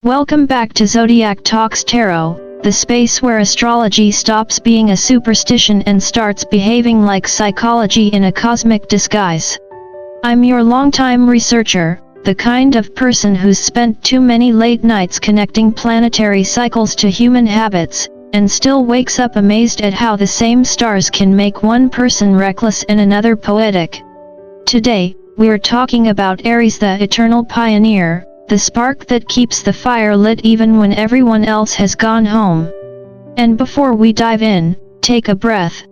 Welcome back to Zodiac Talks Tarot, the space where astrology stops being a superstition and starts behaving like psychology in a cosmic disguise. I'm your longtime researcher, the kind of person who's spent too many late nights connecting planetary cycles to human habits, and still wakes up amazed at how the same stars can make one person reckless and another poetic. Today, we're talking about Aries, the eternal pioneer, the spark that keeps the fire lit even when everyone else has gone home. And before we dive in, take a breath.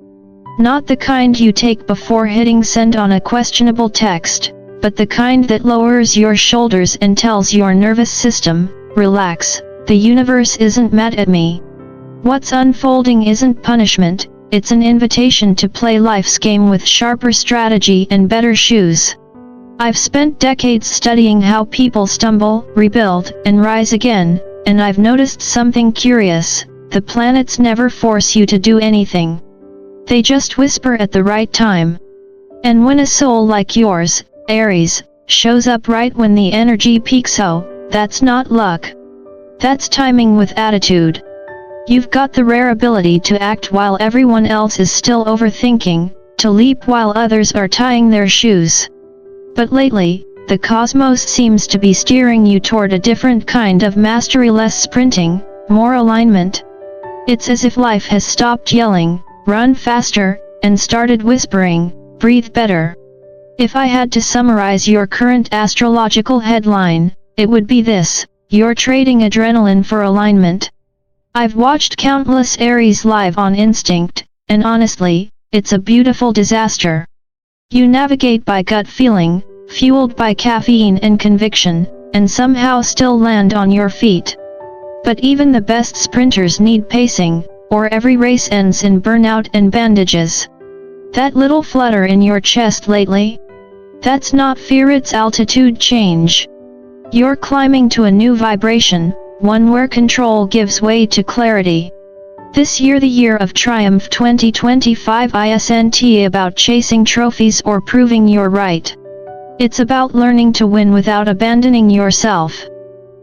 Not the kind you take before hitting send on a questionable text, but the kind that lowers your shoulders and tells your nervous system, relax, the universe isn't mad at me. What's unfolding isn't punishment, it's an invitation to play life's game with sharper strategy and better shoes. I've spent decades studying how people stumble, rebuild, and rise again, and I've noticed something curious: the planets never force you to do anything. They just whisper at the right time. And when a soul like yours, Aries, shows up right when the energy peaks, that's not luck. That's timing with attitude. You've got the rare ability to act while everyone else is still overthinking, to leap while others are tying their shoes. But lately, the cosmos seems to be steering you toward a different kind of mastery: less sprinting, more alignment. It's as if life has stopped yelling, "Run faster," and started whispering, "Breathe better." If I had to summarize your current astrological headline, it would be this: you're trading adrenaline for alignment. I've watched countless Aries live on instinct, and honestly, it's a beautiful disaster. You navigate by gut feeling, fueled by caffeine and conviction, and somehow still land on your feet. But even the best sprinters need pacing, or every race ends in burnout and bandages. That little flutter in your chest lately? That's not fear, it's altitude change. You're climbing to a new vibration, one where control gives way to clarity. This year, the year of triumph 2025, isn't about chasing trophies or proving you're right. It's about learning to win without abandoning yourself.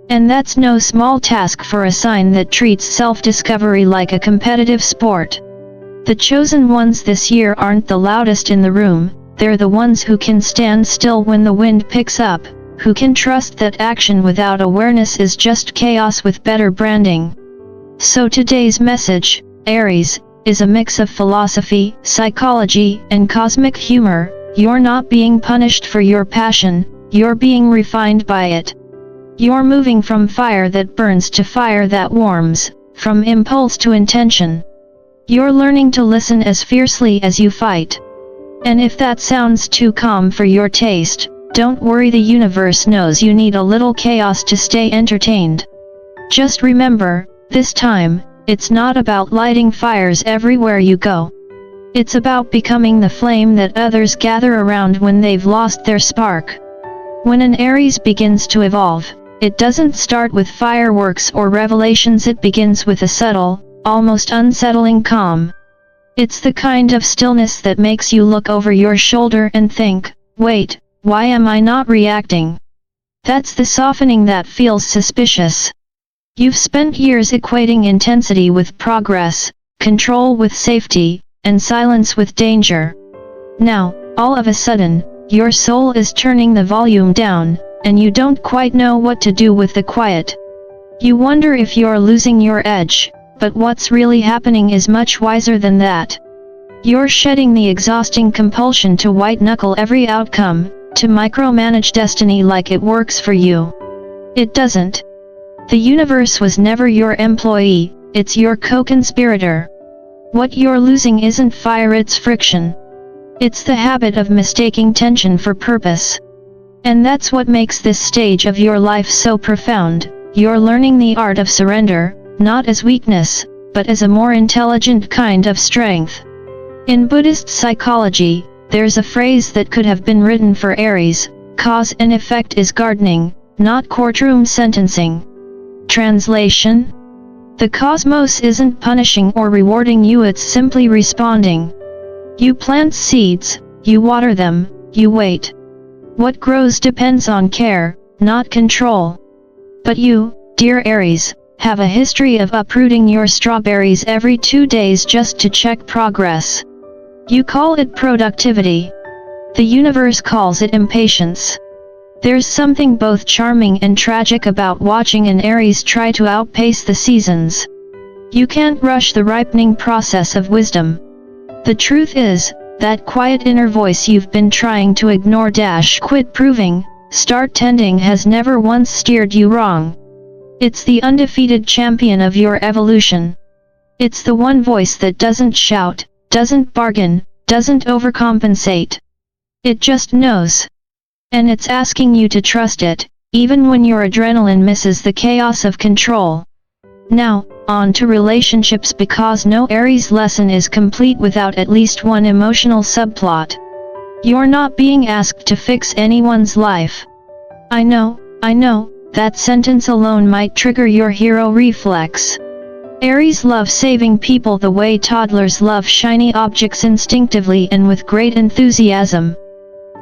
And that's no small task for a sign that treats self-discovery like a competitive sport. The chosen ones this year aren't the loudest in the room, they're the ones who can stand still when the wind picks up, who can trust that action without awareness is just chaos with better branding. So today's message, Aries, is a mix of philosophy, psychology, and cosmic humor. You're not being punished for your passion, you're being refined by it. You're moving from fire that burns to fire that warms, from impulse to intention. You're learning to listen as fiercely as you fight. And if that sounds too calm for your taste, don't worry, the universe knows you need a little chaos to stay entertained. Just remember, this time, it's not about lighting fires everywhere you go. It's about becoming the flame that others gather around when they've lost their spark. When an Aries begins to evolve, it doesn't start with fireworks or revelations, it begins with a subtle, almost unsettling calm. It's the kind of stillness that makes you look over your shoulder and think, wait, why am I not reacting? That's the softening that feels suspicious. You've spent years equating intensity with progress, control with safety, and silence with danger. Now, all of a sudden, your soul is turning the volume down, and you don't quite know what to do with the quiet. You wonder if you're losing your edge, but what's really happening is much wiser than that. You're shedding the exhausting compulsion to white-knuckle every outcome, to micromanage destiny like it works for you. It doesn't. The universe was never your employee, it's your co-conspirator. What you're losing isn't fire, it's friction. It's the habit of mistaking tension for purpose. And that's what makes this stage of your life so profound. You're learning the art of surrender, not as weakness, but as a more intelligent kind of strength. In Buddhist psychology, there's a phrase that could have been written for Aries: cause and effect is gardening, not courtroom sentencing. Translation: the cosmos isn't punishing or rewarding you, it's simply responding. You plant seeds, you water them, you wait. What grows depends on care, not control. But you, dear Aries, have a history of uprooting your strawberries every 2 days just to check progress. You call it productivity. The universe calls it impatience. There's something both charming and tragic about watching an Aries try to outpace the seasons. You can't rush the ripening process of wisdom. The truth is, that quiet inner voice you've been trying to ignore - quit proving, start tending has never once steered you wrong. It's the undefeated champion of your evolution. It's the one voice that doesn't shout, doesn't bargain, doesn't overcompensate. It just knows. And it's asking you to trust it, even when your adrenaline misses the chaos of control. Now, on to relationships, because no Aries lesson is complete without at least one emotional subplot. You're not being asked to fix anyone's life. I know, that sentence alone might trigger your hero reflex. Aries love saving people the way toddlers love shiny objects, instinctively and with great enthusiasm.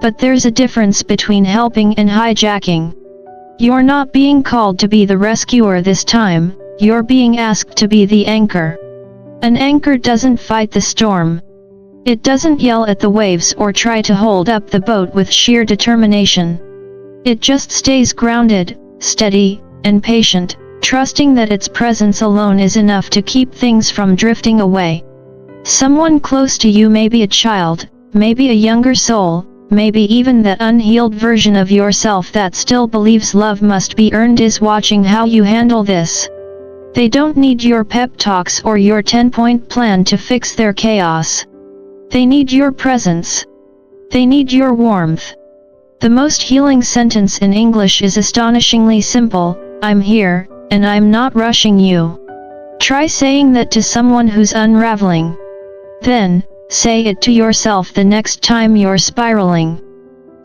But there's a difference between helping and hijacking. You're not being called to be the rescuer this time, you're being asked to be the anchor. An anchor doesn't fight the storm. It doesn't yell at the waves or try to hold up the boat with sheer determination. It just stays grounded, steady, and patient, trusting that its presence alone is enough to keep things from drifting away. Someone close to you, maybe a child, maybe a younger soul, maybe even that unhealed version of yourself that still believes love must be earned, is watching how you handle this. They don't need your pep talks or your 10-point plan to fix their chaos. They need your presence. They need your warmth. The most healing sentence in English is astonishingly simple: I'm here, and I'm not rushing you. Try saying that to someone who's unraveling. Then, say it to yourself the next time you're spiraling.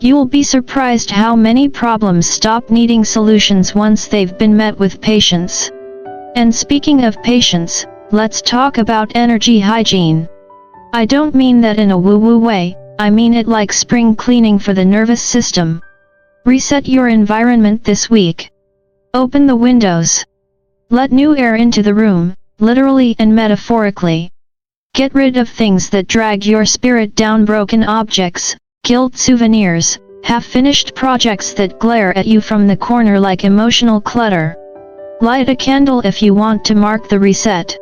You'll be surprised how many problems stop needing solutions once they've been met with patience. And speaking of patience, let's talk about energy hygiene. I don't mean that in a woo-woo way, I mean it like spring cleaning for the nervous system. Reset your environment this week. Open the windows. Let new air into the room, literally and metaphorically. Get rid of things that drag your spirit down: broken objects, killed souvenirs, half-finished projects that glare at you from the corner like emotional clutter. Light a candle if you want to mark the reset.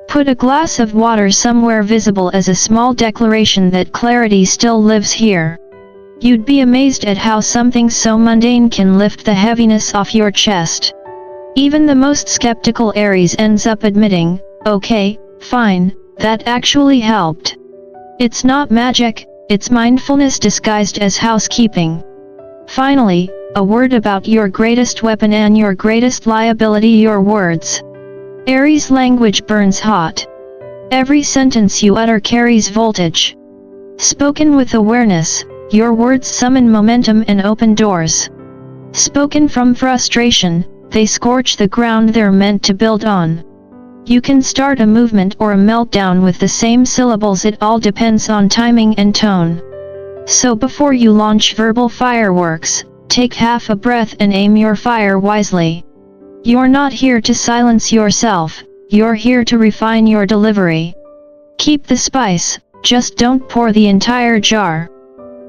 Put a glass of water somewhere visible as a small declaration that clarity still lives here. You'd be amazed at how something so mundane can lift the heaviness off your chest. Even the most skeptical Aries ends up admitting, okay, fine, that actually helped. It's not magic, it's mindfulness disguised as housekeeping. Finally, a word about your greatest weapon and your greatest liability: your words. Aries language burns hot. Every sentence you utter carries voltage. Spoken with awareness, your words summon momentum and open doors. Spoken from frustration, they scorch the ground they're meant to build on. You can start a movement or a meltdown with the same syllables. It all depends on timing and tone. So before you launch verbal fireworks, take half a breath and aim your fire wisely. You're not here to silence yourself, you're here to refine your delivery. Keep the spice, just don't pour the entire jar.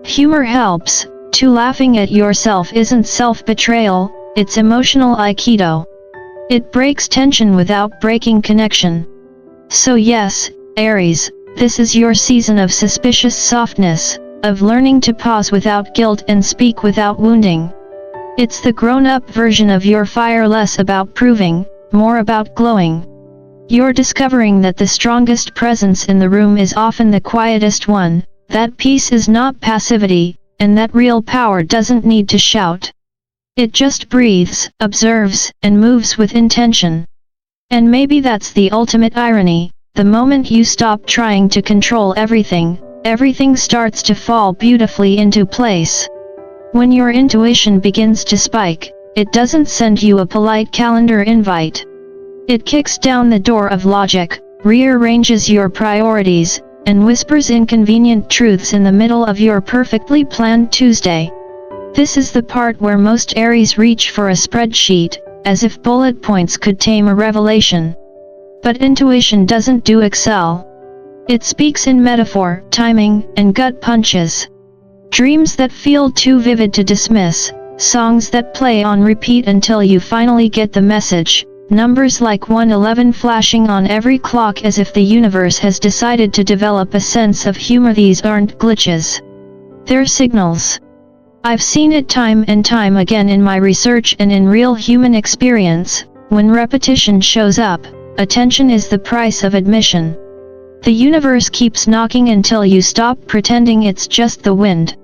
Humor helps, too. Laughing at yourself isn't self-betrayal, it's emotional aikido. It breaks tension without breaking connection. So yes, Aries, this is your season of suspicious softness, of learning to pause without guilt and speak without wounding. It's the grown-up version of your fire, less about proving, more about glowing. You're discovering that the strongest presence in the room is often the quietest one, that peace is not passivity, and that real power doesn't need to shout. It just breathes, observes, and moves with intention. And maybe that's the ultimate irony: the moment you stop trying to control everything, everything starts to fall beautifully into place. When your intuition begins to spike, it doesn't send you a polite calendar invite. It kicks down the door of logic, rearranges your priorities, and whispers inconvenient truths in the middle of your perfectly planned Tuesday. This is the part where most Aries reach for a spreadsheet, as if bullet points could tame a revelation. But intuition doesn't do Excel. It speaks in metaphor, timing, and gut punches. Dreams that feel too vivid to dismiss, songs that play on repeat until you finally get the message, numbers like 111 flashing on every clock as if the universe has decided to develop a sense of humor. These aren't glitches. They're signals. I've seen it time and time again in my research and in real human experience. When repetition shows up, attention is the price of admission. The universe keeps knocking until you stop pretending it's just the wind.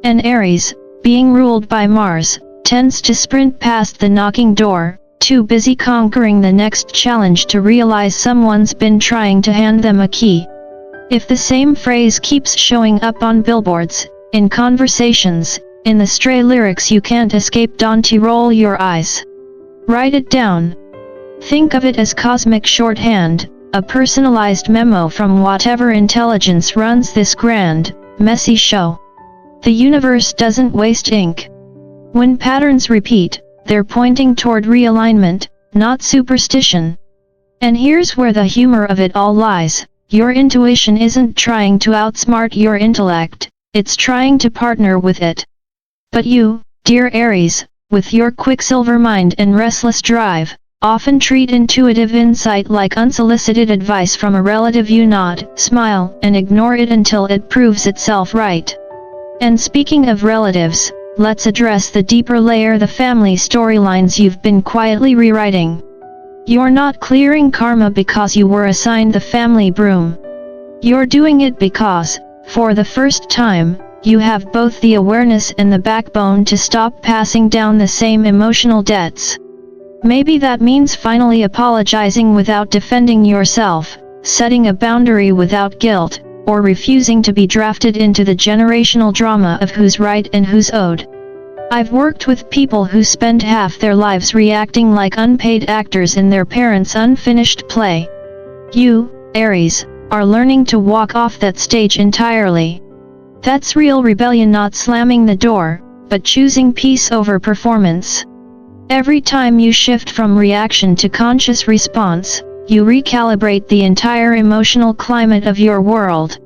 And Aries, being ruled by Mars, tends to sprint past the knocking door, too busy conquering the next challenge to realize someone's been trying to hand them a key. If the same phrase keeps showing up on billboards, in conversations, in the stray lyrics you can't escape, don't roll your eyes. Write it down. Think of it as cosmic shorthand, a personalized memo from whatever intelligence runs this grand, messy show. The universe doesn't waste ink. When patterns repeat, they're pointing toward realignment, not superstition. And here's where the humor of it all lies. Your intuition isn't trying to outsmart your intellect, it's trying to partner with it. But you, dear Aries, with your quicksilver mind and restless drive, often treat intuitive insight like unsolicited advice from a relative. You nod, smile, and ignore it until it proves itself right. And speaking of relatives, let's address the deeper layer, the family storylines you've been quietly rewriting. You're not clearing karma because you were assigned the family broom. You're doing it because, for the first time, you have both the awareness and the backbone to stop passing down the same emotional debts. Maybe that means finally apologizing without defending yourself, setting a boundary without guilt, or refusing to be drafted into the generational drama of who's right and who's owed. I've worked with people who spend half their lives reacting like unpaid actors in their parents' unfinished play. You, Aries, are learning to walk off that stage entirely. That's real rebellion, not slamming the door, but choosing peace over performance. Every time you shift from reaction to conscious response, you recalibrate the entire emotional climate of your world.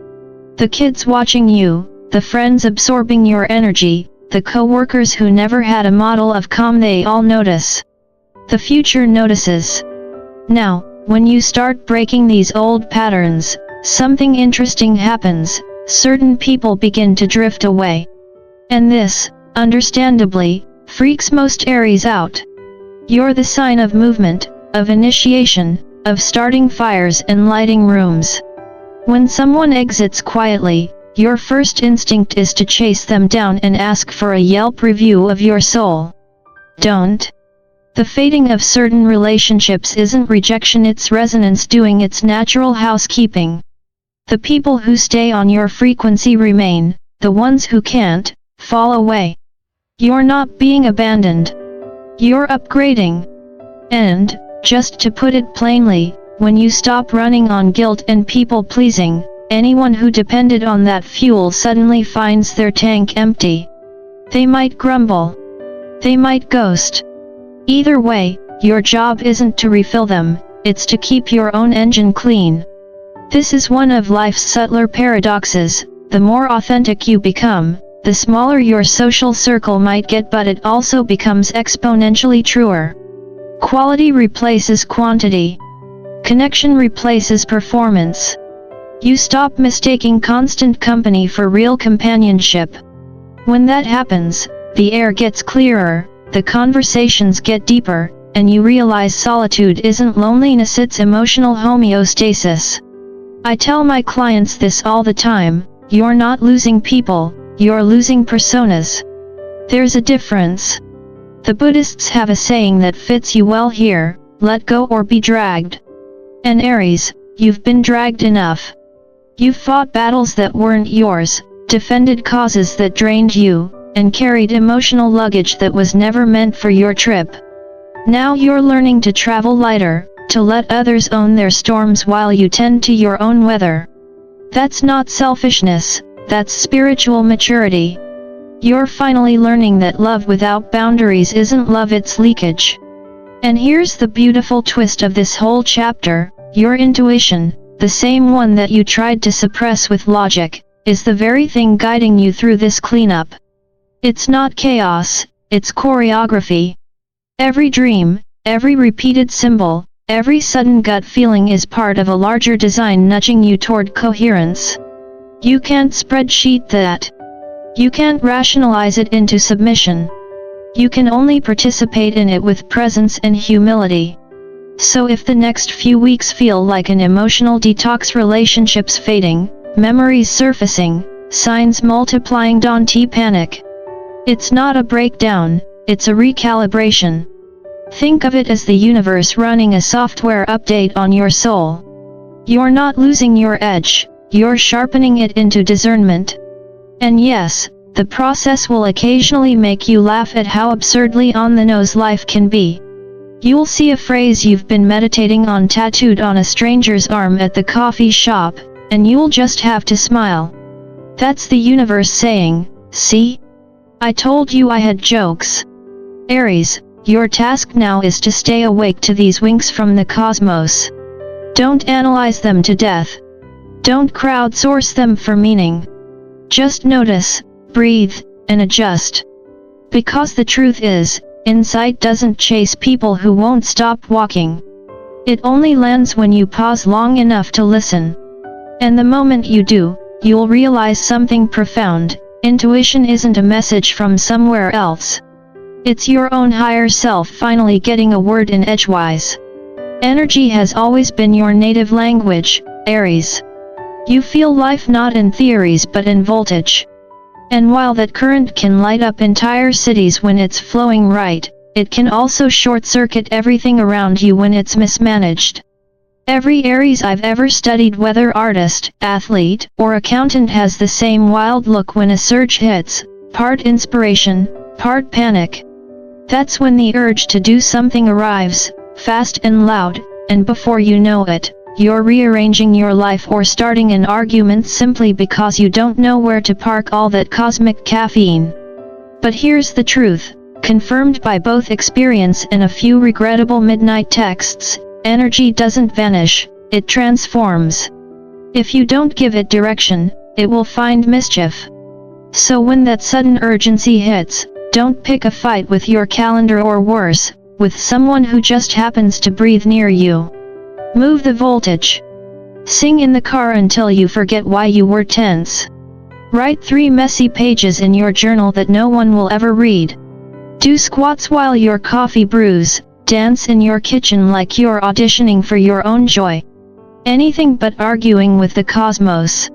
The kids watching you, the friends absorbing your energy, the co-workers who never had a model of calm, they all notice. The future notices. Now, when you start breaking these old patterns, something interesting happens. Certain people begin to drift away. And this, understandably, freaks most Aries out. You're the sign of movement, of initiation, of starting fires and lighting rooms. When someone exits quietly, your first instinct is to chase them down and ask for a Yelp review of your soul. Don't. The fading of certain relationships isn't rejection, it's resonance doing its natural housekeeping. The people who stay on your frequency remain, the ones who can't, fall away. You're not being abandoned. You're upgrading. And, just to put it plainly, when you stop running on guilt and people-pleasing, anyone who depended on that fuel suddenly finds their tank empty. They might grumble. They might ghost. Either way, your job isn't to refill them, it's to keep your own engine clean. This is one of life's subtler paradoxes. The more authentic you become, the smaller your social circle might get, but it also becomes exponentially truer. Quality replaces quantity. Connection replaces performance. You stop mistaking constant company for real companionship. When that happens, the air gets clearer, the conversations get deeper, and you realize solitude isn't loneliness, it's emotional homeostasis. I tell my clients this all the time: you're not losing people, you're losing personas. There's a difference. The Buddhists have a saying that fits you well here: let go or be dragged. And Aries, you've been dragged enough. You've fought battles that weren't yours, defended causes that drained you, and carried emotional luggage that was never meant for your trip. Now you're learning to travel lighter, to let others own their storms while you tend to your own weather. That's not selfishness, that's spiritual maturity. You're finally learning that love without boundaries isn't love, it's leakage. And here's the beautiful twist of this whole chapter: your intuition, the same one that you tried to suppress with logic, is the very thing guiding you through this cleanup. It's not chaos, it's choreography. Every dream, every repeated symbol, every sudden gut feeling is part of a larger design nudging you toward coherence. You can't spreadsheet that. You can't rationalize it into submission. You can only participate in it with presence and humility. So if the next few weeks feel like an emotional detox, relationships fading, memories surfacing, signs multiplying, don't panic. It's not a breakdown, it's a recalibration. Think of it as the universe running a software update on your soul. You're not losing your edge, you're sharpening it into discernment. And yes, the process will occasionally make you laugh at how absurdly on the nose life can be. You'll see a phrase you've been meditating on tattooed on a stranger's arm at the coffee shop, and you'll just have to smile. That's the universe saying, "See? I told you I had jokes." Aries, your task now is to stay awake to these winks from the cosmos. Don't analyze them to death. Don't crowdsource them for meaning. Just notice, breathe, and adjust. Because the truth is, insight doesn't chase people who won't stop walking. It only lands when you pause long enough to listen. And the moment you do, you'll realize something profound: intuition isn't a message from somewhere else. It's your own higher self finally getting a word in edgewise. Energy has always been your native language, Aries. You feel life not in theories but in voltage. And while that current can light up entire cities when it's flowing right, it can also short-circuit everything around you when it's mismanaged. Every Aries I've ever studied, whether artist, athlete, or accountant, has the same wild look when a surge hits, part inspiration, part panic. That's when the urge to do something arrives, fast and loud, and before you know it, you're rearranging your life or starting an argument simply because you don't know where to park all that cosmic caffeine. But here's the truth, confirmed by both experience and a few regrettable midnight texts: energy doesn't vanish, it transforms. If you don't give it direction, it will find mischief. So when that sudden urgency hits, don't pick a fight with your calendar, or worse, with someone who just happens to breathe near you. Move the voltage. Sing in the car until you forget why you were tense. Write 3 messy pages in your journal that no one will ever read. Do squats while your coffee brews, dance in your kitchen like you're auditioning for your own joy. Anything but arguing with the cosmos.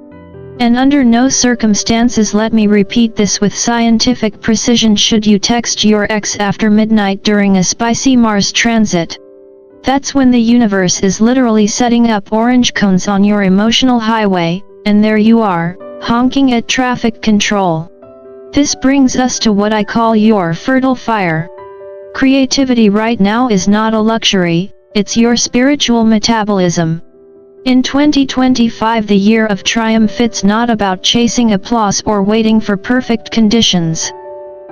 And under no circumstances, let me repeat this with scientific precision, should you text your ex after midnight during a spicy Mars transit. That's when the universe is literally setting up orange cones on your emotional highway, and there you are, honking at traffic control. This brings us to what I call your fertile fire. Creativity right now is not a luxury, it's your spiritual metabolism. In 2025, the year of triumph, it's not about chasing applause or waiting for perfect conditions.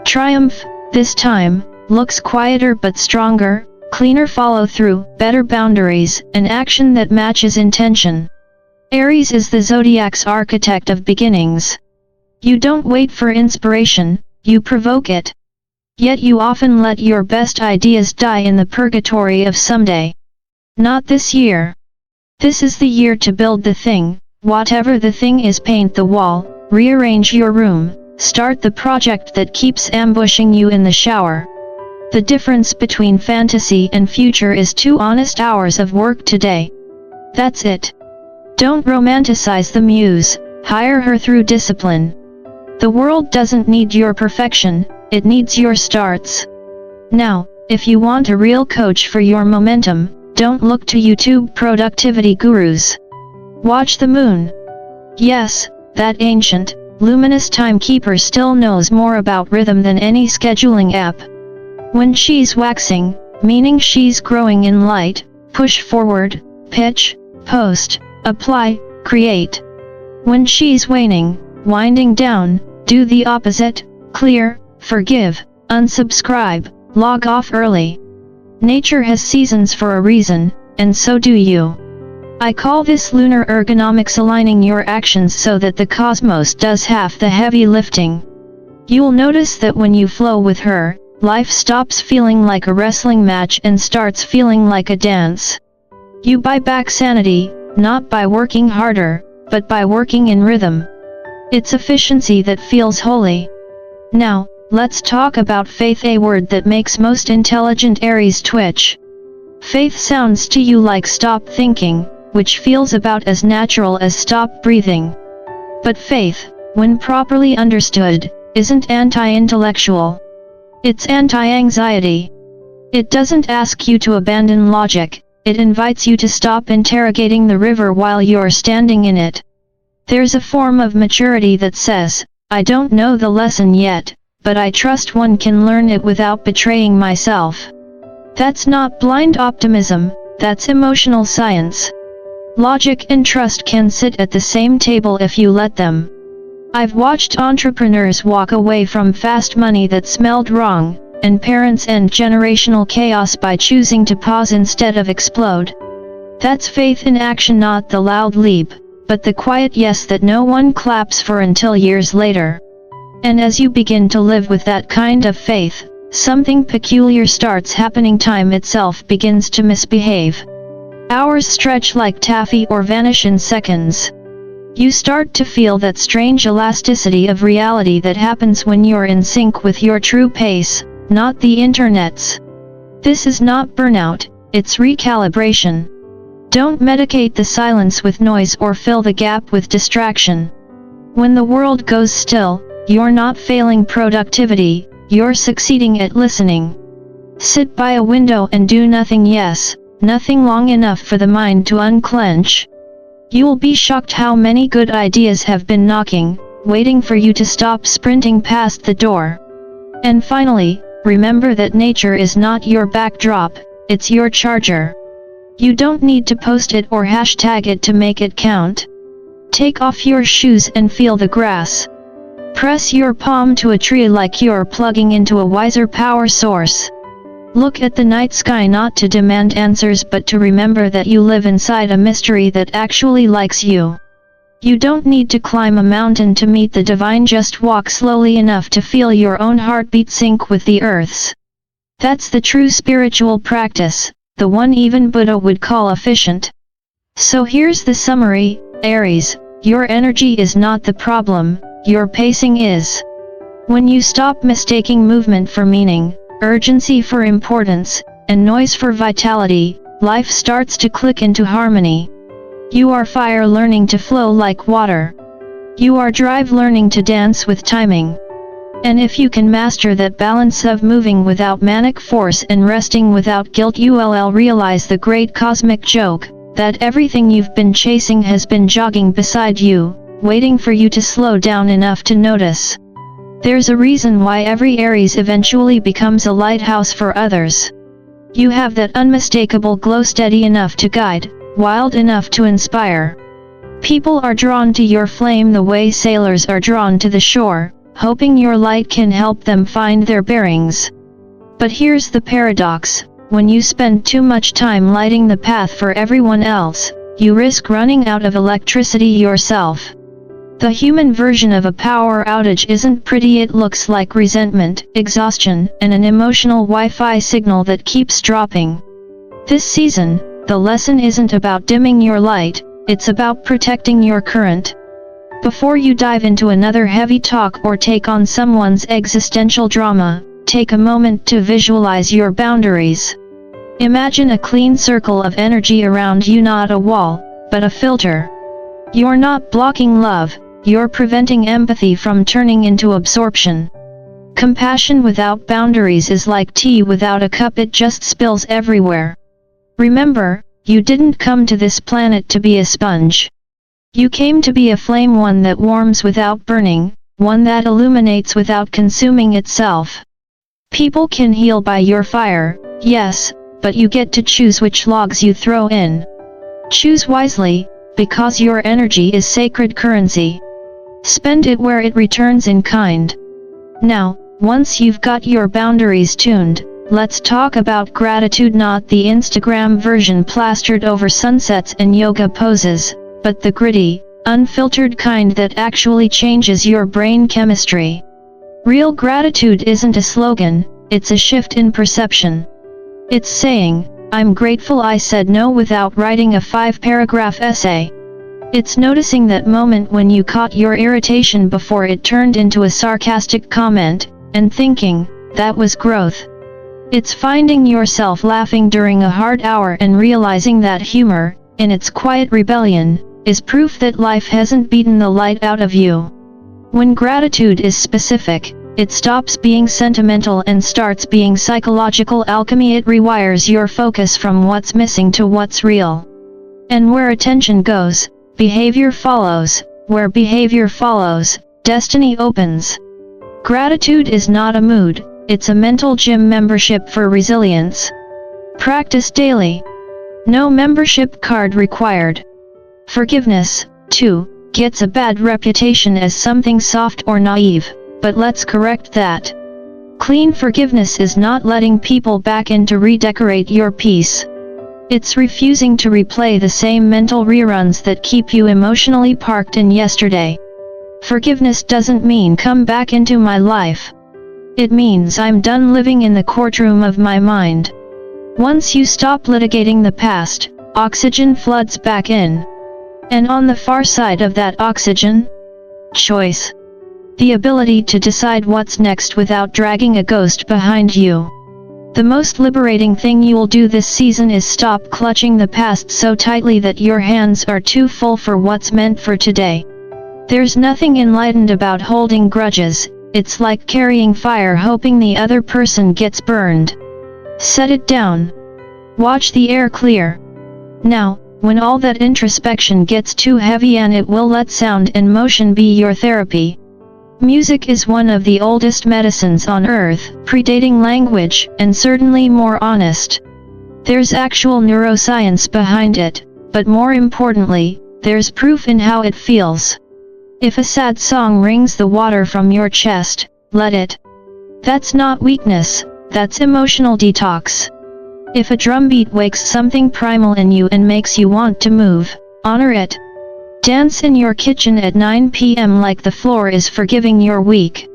Triumph, this time, looks quieter but stronger, cleaner follow-through, better boundaries, and action that matches intention. Aries is the Zodiac's architect of beginnings. You don't wait for inspiration, you provoke it. Yet you often let your best ideas die in the purgatory of someday. Not this year. This is the year to build the thing, whatever the thing is. Paint the wall, rearrange your room, start the project that keeps ambushing you in the shower. The difference between fantasy and future is 2 honest hours of work today. That's it. Don't romanticize the muse, hire her through discipline. The world doesn't need your perfection, it needs your starts. Now, if you want a real coach for your momentum, don't look to YouTube productivity gurus. Watch the moon. Yes, that ancient, luminous timekeeper still knows more about rhythm than any scheduling app. When she's waxing, meaning she's growing in light, push forward, pitch, post, apply, create. When she's waning, winding down, do the opposite, clear, forgive, unsubscribe, log off early. Nature has seasons for a reason, and so do you. I call this lunar ergonomics, aligning your actions so that the cosmos does half the heavy lifting. You'll notice that when you flow with her, life stops feeling like a wrestling match and starts feeling like a dance. You buy back sanity, not by working harder, but by working in rhythm. It's efficiency that feels holy. Now, let's talk about faith, a word that makes most intelligent Aries twitch. Faith sounds to you like stop thinking, which feels about as natural as stop breathing. But faith, when properly understood, isn't anti-intellectual. It's anti-anxiety. It doesn't ask you to abandon logic, it invites you to stop interrogating the river while you're standing in it. There's a form of maturity that says, I don't know the lesson yet, but I trust one can learn it without betraying myself. That's not blind optimism, that's emotional science. Logic and trust can sit at the same table if you let them. I've watched entrepreneurs walk away from fast money that smelled wrong, and parents end generational chaos by choosing to pause instead of explode. That's faith in action, not the loud leap, but the quiet yes that no one claps for until years later. And as you begin to live with that kind of faith, something peculiar starts happening. Time itself begins to misbehave. Hours stretch like taffy or vanish in seconds. You start to feel that strange elasticity of reality that happens when you're in sync with your true pace, not the internet's. This is not burnout, it's recalibration. Don't medicate the silence with noise or fill the gap with distraction. When the world goes still, you're not failing productivity, you're succeeding at listening. Sit by a window and do nothing, yes, nothing long enough for the mind to unclench. You'll be shocked how many good ideas have been knocking, waiting for you to stop sprinting past the door. And finally, remember that nature is not your backdrop, it's your charger. You don't need to post it or hashtag it to make it count. Take off your shoes and feel the grass. Press your palm to a tree like you're plugging into a wiser power source. Look at the night sky not to demand answers but to remember that you live inside a mystery that actually likes you. You don't need to climb a mountain to meet the divine, just walk slowly enough to feel your own heartbeat sync with the earth's. That's the true spiritual practice, the one even Buddha would call efficient. So here's the summary, Aries, your energy is not the problem, your pacing is. When you stop mistaking movement for meaning, urgency for importance, and noise for vitality, life starts to click into harmony. You are fire learning to flow like water. You are drive learning to dance with timing. And if you can master that balance of moving without manic force and resting without guilt, you'll realize the great cosmic joke, that everything you've been chasing has been jogging beside you, waiting for you to slow down enough to notice. There's a reason why every Aries eventually becomes a lighthouse for others. You have that unmistakable glow, steady enough to guide, wild enough to inspire. People are drawn to your flame the way sailors are drawn to the shore, hoping your light can help them find their bearings. But here's the paradox, when you spend too much time lighting the path for everyone else, you risk running out of electricity yourself. The human version of a power outage isn't pretty, it looks like resentment, exhaustion, and an emotional Wi-Fi signal that keeps dropping. This season, the lesson isn't about dimming your light, it's about protecting your current. Before you dive into another heavy talk or take on someone's existential drama, take a moment to visualize your boundaries. Imagine a clean circle of energy around you, not a wall, but a filter. You're not blocking love, you're preventing empathy from turning into absorption. Compassion without boundaries is like tea without a cup, it just spills everywhere. Remember, you didn't come to this planet to be a sponge. You came to be a flame, one that warms without burning, one that illuminates without consuming itself. People can heal by your fire, yes, but you get to choose which logs you throw in. Choose wisely, because your energy is sacred currency. Spend it where it returns in kind. Now, once you've got your boundaries tuned, let's talk about gratitude, not the Instagram version plastered over sunsets and yoga poses, but the gritty, unfiltered kind that actually changes your brain chemistry. Real gratitude isn't a slogan, it's a shift in perception. It's saying, "I'm grateful I said no" without writing a 5-paragraph essay. It's noticing that moment when you caught your irritation before it turned into a sarcastic comment, and thinking, that was growth. It's finding yourself laughing during a hard hour and realizing that humor, in its quiet rebellion, is proof that life hasn't beaten the light out of you. When gratitude is specific, it stops being sentimental and starts being psychological alchemy. It rewires your focus from what's missing to what's real. And where attention goes, behavior follows. Where behavior follows, destiny opens. Gratitude is not a mood, it's a mental gym membership for resilience. Practice daily. No membership card required. Forgiveness, too, gets a bad reputation as something soft or naive, but let's correct that. Clean forgiveness is not letting people back in to redecorate your peace. It's refusing to replay the same mental reruns that keep you emotionally parked in yesterday. Forgiveness doesn't mean come back into my life. It means I'm done living in the courtroom of my mind. Once you stop litigating the past, oxygen floods back in. And on the far side of that oxygen? Choice. The ability to decide what's next without dragging a ghost behind you. The most liberating thing you'll do this season is stop clutching the past so tightly that your hands are too full for what's meant for today. There's nothing enlightened about holding grudges, it's like carrying fire hoping the other person gets burned. Set it down. Watch the air clear. Now, when all that introspection gets too heavy, and it will, let sound and motion be your therapy. Music is one of the oldest medicines on earth, predating language, and certainly more honest. There's actual neuroscience behind it, but more importantly, there's proof in how it feels. If a sad song wrings the water from your chest, let it. That's not weakness, that's emotional detox. If a drumbeat wakes something primal in you and makes you want to move, honor it. Dance in your kitchen at 9 p.m. like the floor is forgiving your week.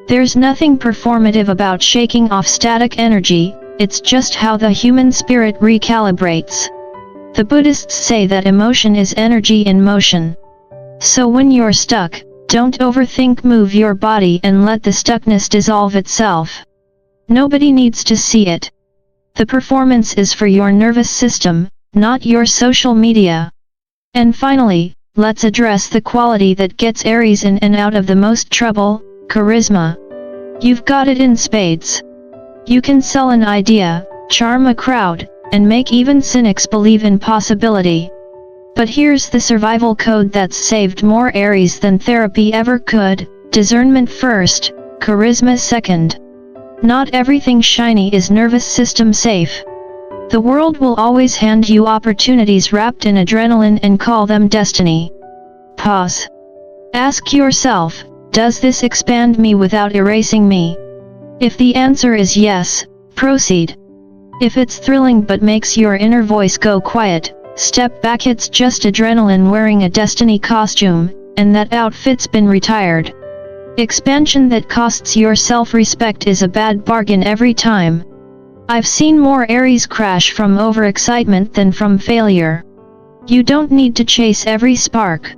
There's nothing performative about shaking off static energy, it's just how the human spirit recalibrates. The Buddhists say that emotion is energy in motion. So when you're stuck, don't overthink, move your body and let the stuckness dissolve itself. Nobody needs to see it. The performance is for your nervous system, not your social media. And finally, let's address the quality that gets Aries in and out of the most trouble, charisma. You've got it in spades. You can sell an idea, charm a crowd, and make even cynics believe in possibility. But here's the survival code that's saved more Aries than therapy ever could: discernment first, charisma second. Not everything shiny is nervous system safe. The world will always hand you opportunities wrapped in adrenaline and call them destiny. Pause. Ask yourself, does this expand me without erasing me? If the answer is yes, proceed. If it's thrilling but makes your inner voice go quiet, step back. It's just adrenaline wearing a destiny costume, and that outfit's been retired. Expansion that costs your self-respect is a bad bargain every time. I've seen more Aries crash from overexcitement than from failure. You don't need to chase every spark.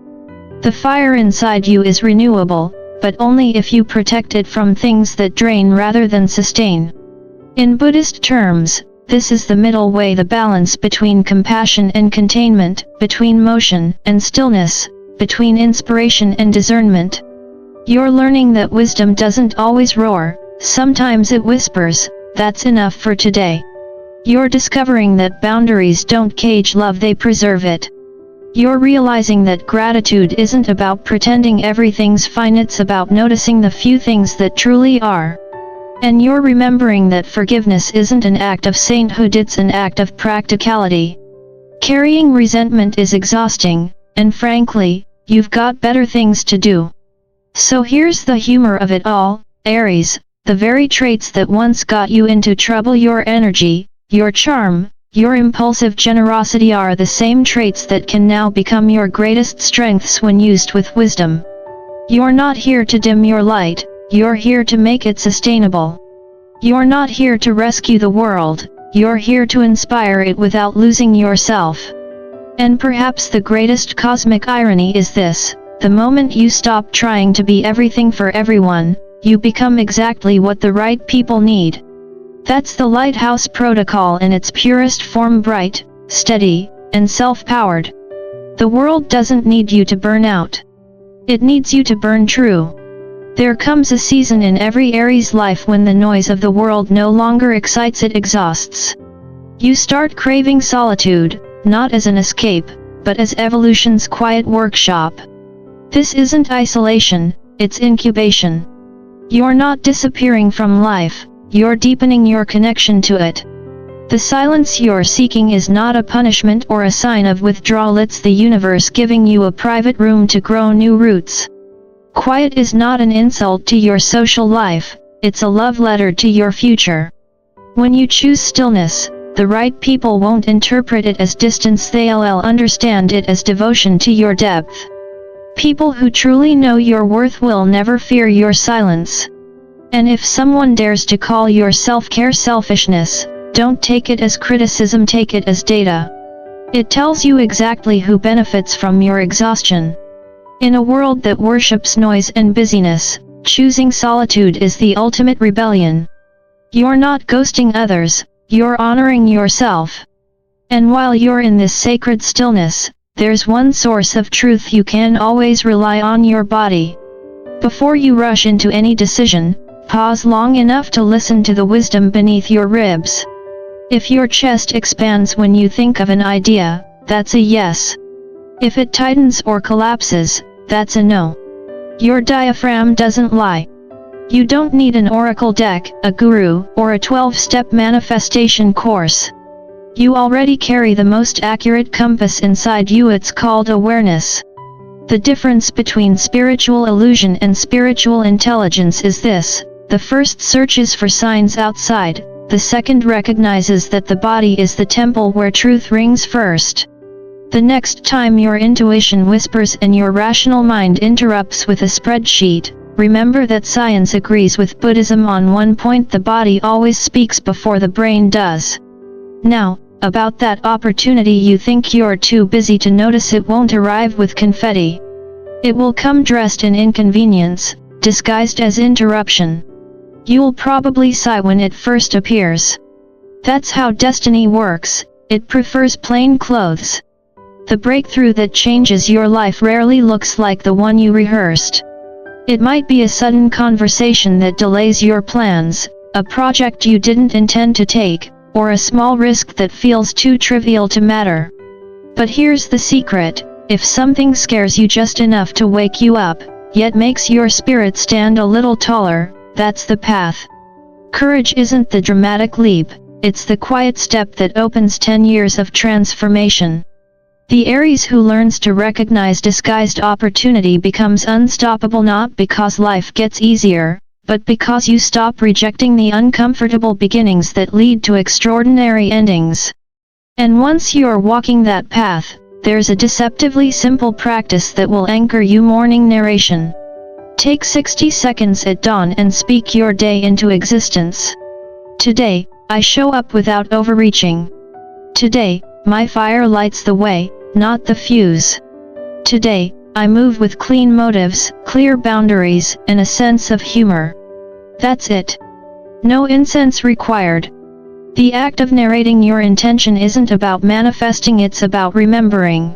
The fire inside you is renewable, but only if you protect it from things that drain rather than sustain. In Buddhist terms, this is the middle way, the balance between compassion and containment, between motion and stillness, between inspiration and discernment. You're learning that wisdom doesn't always roar, sometimes it whispers. That's enough for today. You're discovering that boundaries don't cage love, they preserve it. You're realizing that gratitude isn't about pretending everything's fine, it's about noticing the few things that truly are. And you're remembering that forgiveness isn't an act of sainthood, it's an act of practicality. Carrying resentment is exhausting, and frankly, you've got better things to do. So here's the humor of it all, Aries. the very traits that once got you into trouble, your energy, your charm, your impulsive generosity are the same traits that can now become your greatest strengths when used with wisdom. You're not here to dim your light, you're here to make it sustainable. You're not here to rescue the world, you're here to inspire it without losing yourself. And perhaps the greatest cosmic irony is this: the moment you stop trying to be everything for everyone, you become exactly what the right people need. That's the Lighthouse Protocol in its purest form: bright, steady, and self-powered. The world doesn't need you to burn out. It needs you to burn true. There comes a season in every Aries life when the noise of the world no longer excites, it exhausts. You start craving solitude, not as an escape, but as evolution's quiet workshop. This isn't isolation, it's incubation. You're not disappearing from life, you're deepening your connection to it. The silence you're seeking is not a punishment or a sign of withdrawal, it's the universe giving you a private room to grow new roots. Quiet is not an insult to your social life, it's a love letter to your future. When you choose stillness, the right people won't interpret it as distance, they'll understand it as devotion to your depth. People who truly know your worth will never fear your silence. And if someone dares to call your self-care selfishness, don't take it as criticism, take it as data. It tells you exactly who benefits from your exhaustion. In a world that worships noise and busyness, choosing solitude is the ultimate rebellion. You're not ghosting others, you're honoring yourself. And while you're in this sacred stillness, there's one source of truth you can always rely on: your body. Before you rush into any decision, pause long enough to listen to the wisdom beneath your ribs. If your chest expands when you think of an idea, that's a yes. If it tightens or collapses, that's a no. Your diaphragm doesn't lie. You don't need an oracle deck, a guru, or a 12-step manifestation course. You already carry the most accurate compass inside you, it's called awareness. The difference between spiritual illusion and spiritual intelligence is this: the first searches for signs outside, the second recognizes that the body is the temple where truth rings first. The next time your intuition whispers and your rational mind interrupts with a spreadsheet, remember that science agrees with Buddhism on one point: the body always speaks before the brain does. Now, about that opportunity you think you're too busy to notice, it won't arrive with confetti. It will come dressed in inconvenience, disguised as interruption. You'll probably sigh when it first appears. That's how destiny works, it prefers plain clothes. The breakthrough that changes your life rarely looks like the one you rehearsed. It might be a sudden conversation that delays your plans, a project you didn't intend to take, or a small risk that feels too trivial to matter. But here's the secret: if something scares you just enough to wake you up, yet makes your spirit stand a little taller, that's the path. Courage isn't the dramatic leap, it's the quiet step that opens 10 years of transformation. The Aries who learns to recognize disguised opportunity becomes unstoppable, not because life gets easier, but because you stop rejecting the uncomfortable beginnings that lead to extraordinary endings. And once you're walking that path, there's a deceptively simple practice that will anchor you. Morning narration. Take 60 seconds at dawn and speak your day into existence. Today, I show up without overreaching. Today, my fire lights the way, not the fuse. Today, I move with clean motives, clear boundaries, and a sense of humor. That's it. No incense required. The act of narrating your intention isn't about manifesting, it's about remembering.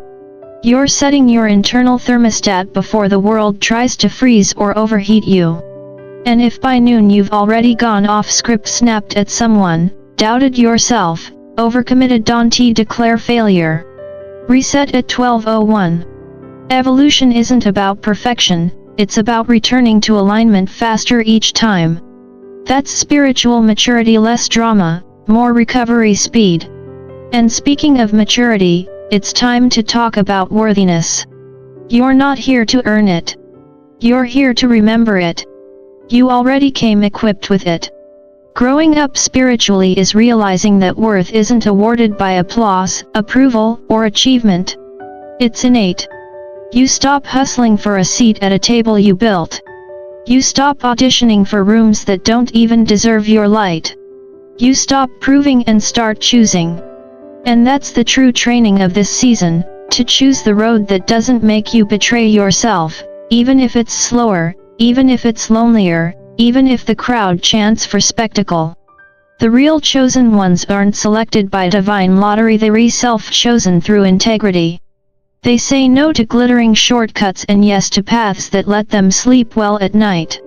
You're setting your internal thermostat before the world tries to freeze or overheat you. And if by noon you've already gone off script, snapped at someone, doubted yourself, overcommitted, don't declare failure. Reset at 12:01. Evolution isn't about perfection, it's about returning to alignment faster each time. That's spiritual maturity: less drama, more recovery speed. And speaking of maturity, it's time to talk about worthiness. You're not here to earn it. You're here to remember it. You already came equipped with it. Growing up spiritually is realizing that worth isn't awarded by applause, approval, or achievement. It's innate. You stop hustling for a seat at a table you built. You stop auditioning for rooms that don't even deserve your light. You stop proving and start choosing. And that's the true training of this season, to choose the road that doesn't make you betray yourself, even if it's slower, even if it's lonelier, even if the crowd chants for spectacle. The real chosen ones aren't selected by divine lottery, they're self-chosen through integrity. They say no to glittering shortcuts and yes to paths that let them sleep well at night.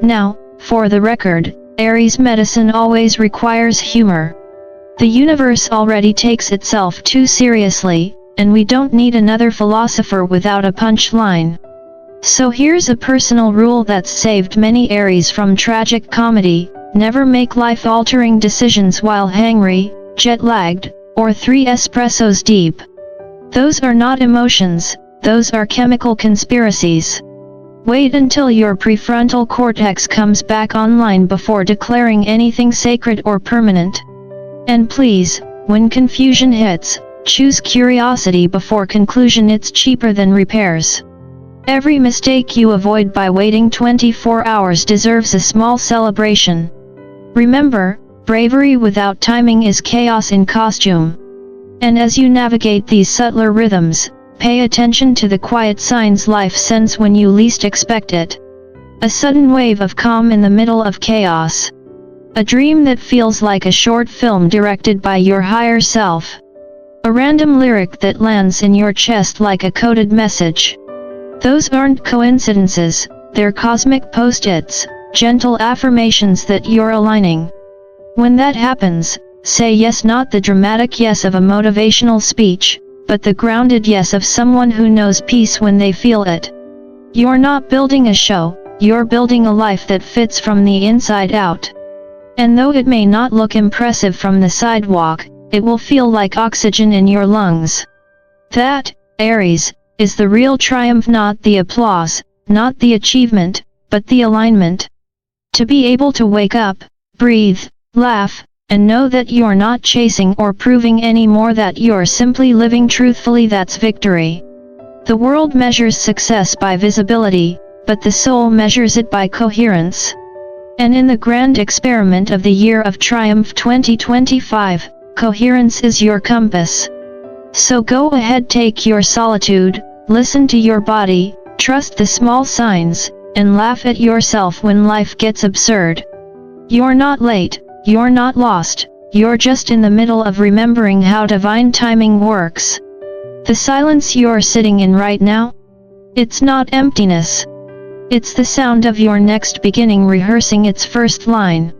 Now, for the record, Aries medicine always requires humor. The universe already takes itself too seriously, and we don't need another philosopher without a punchline. So here's a personal rule that's saved many Aries from tragic comedy: never make life-altering decisions while hangry, jet-lagged, or 3 espressos deep. Those are not emotions, those are chemical conspiracies. Wait until your prefrontal cortex comes back online before declaring anything sacred or permanent. And please, when confusion hits, choose curiosity before conclusion. It's cheaper than repairs. Every mistake you avoid by waiting 24 hours deserves a small celebration. Remember, bravery without timing is chaos in costume. And as you navigate these subtler rhythms, pay attention to the quiet signs life sends when you least expect it. A sudden wave of calm in the middle of chaos. A dream that feels like a short film directed by your higher self. A random lyric that lands in your chest like a coded message. Those aren't coincidences, they're cosmic post-its, gentle affirmations that you're aligning. When that happens, say yes, not the dramatic yes of a motivational speech, but the grounded yes of someone who knows peace when they feel it. You're not building a show, you're building a life that fits from the inside out. And though it may not look impressive from the sidewalk, it will feel like oxygen in your lungs. That, Aries, is the real triumph, not the applause, not the achievement, but the alignment. To be able to wake up, breathe, laugh, and know that you're not chasing or proving anymore, that you're simply living truthfully, that's victory. The world measures success by visibility, but the soul measures it by coherence. And in the grand experiment of the year of triumph 2025, coherence is your compass. So go ahead, take your solitude, listen to your body, trust the small signs, and laugh at yourself when life gets absurd. You're not late. You're not lost, you're just in the middle of remembering how divine timing works. The silence you're sitting in right now? It's not emptiness. It's the sound of your next beginning rehearsing its first line.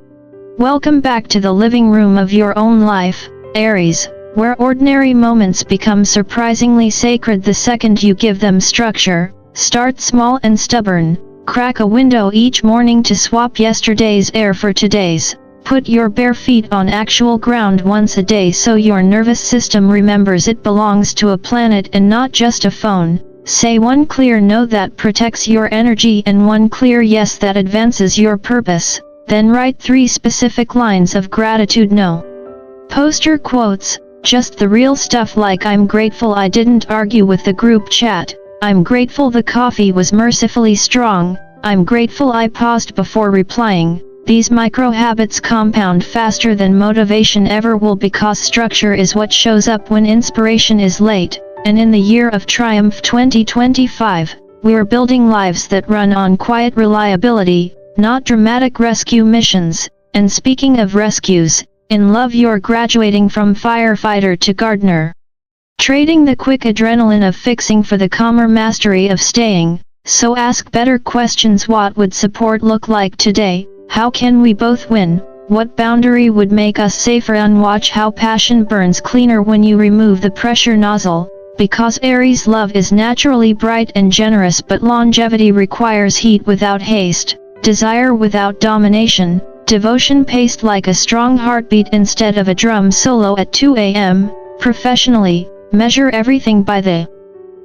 Welcome back to the living room of your own life, Aries, where ordinary moments become surprisingly sacred the second you give them structure. Start small and stubborn, crack a window each morning to swap yesterday's air for today's. Put your bare feet on actual ground once a day so your nervous system remembers it belongs to a planet and not just a phone. Say one clear no that protects your energy and one clear yes that advances your purpose. Then write 3 specific lines of gratitude. No poster quotes, just the real stuff, like I'm grateful I didn't argue with the group chat. I'm grateful the coffee was mercifully strong. I'm grateful I paused before replying. These micro habits compound faster than motivation ever will, because structure is what shows up when inspiration is late. And in the year of triumph 2025, we're building lives that run on quiet reliability, not dramatic rescue missions. And speaking of rescues, in love you're graduating from firefighter to gardener. Trading the quick adrenaline of fixing for the calmer mastery of staying. So ask better questions: what would support look like today? How can we both win? What boundary would make us safer? And watch how passion burns cleaner when you remove the pressure nozzle, because Aries love is naturally bright and generous, but longevity requires heat without haste, desire without domination, devotion paced like a strong heartbeat instead of a drum solo at 2 a.m. Professionally, measure everything by the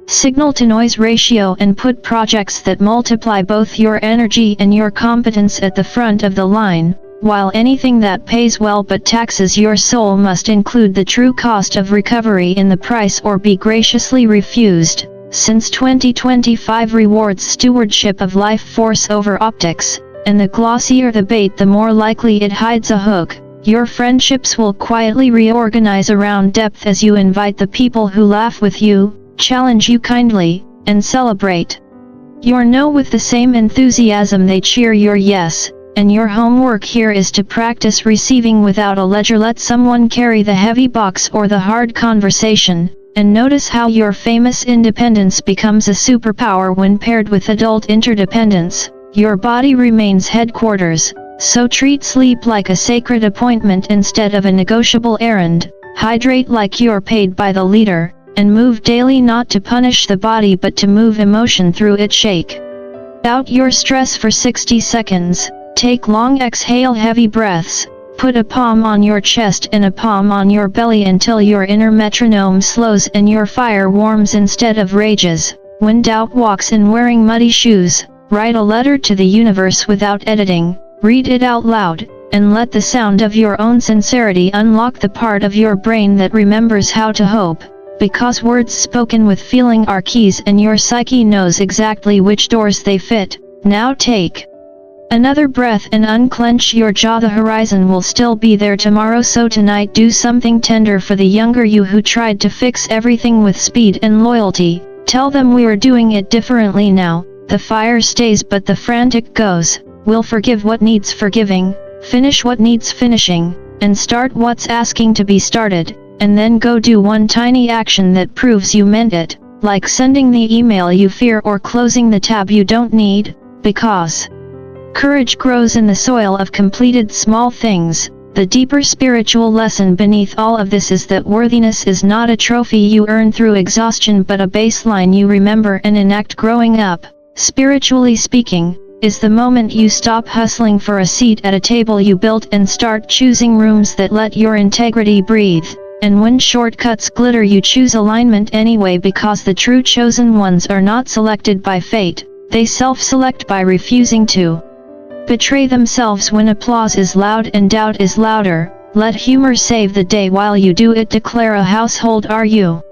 Signal to noise ratio and put projects that multiply both your energy and your competence at the front of the line, while anything that pays well but taxes your soul must include the true cost of recovery in the price or be graciously refused, since 2025 rewards stewardship of life force over optics, and the glossier the bait the more likely it hides a hook. Your friendships will quietly reorganize around depth as you invite the people who laugh with you, challenge you kindly, and celebrate your no with the same enthusiasm they cheer your yes, and your homework here is to practice receiving without a ledger. Let someone carry the heavy box or the hard conversation, and notice how your famous independence becomes a superpower when paired with adult interdependence. Your body remains headquarters, so treat sleep like a sacred appointment instead of a negotiable errand, hydrate like you're paid by the leader, and move daily not to punish the body but to move emotion through it. Shake out your stress for 60 seconds, take long exhale heavy breaths, put a palm on your chest and a palm on your belly until your inner metronome slows and your fire warms instead of rages. When doubt walks in wearing muddy shoes, write a letter to the universe without editing, read it out loud, and let the sound of your own sincerity unlock the part of your brain that remembers how to hope. Because words spoken with feeling are keys and your psyche knows exactly which doors they fit. Now take another breath and unclench your jaw. The horizon will still be there tomorrow, so tonight do something tender for the younger you who tried to fix everything with speed and loyalty. Tell them we're doing it differently now. The fire stays but the frantic goes. We'll forgive what needs forgiving, finish what needs finishing, and start what's asking to be started. And then go do one tiny action that proves you meant it, like sending the email you fear or closing the tab you don't need, because courage grows in the soil of completed small things. The deeper spiritual lesson beneath all of this is that worthiness is not a trophy you earn through exhaustion but a baseline you remember and enact. Growing up, spiritually speaking, is the moment you stop hustling for a seat at a table you built and start choosing rooms that let your integrity breathe. And when shortcuts glitter you choose alignment anyway, because the true chosen ones are not selected by fate, they self-select by refusing to betray themselves. When applause is loud and doubt is louder, let humor save the day while you do it. Declare a household. Are you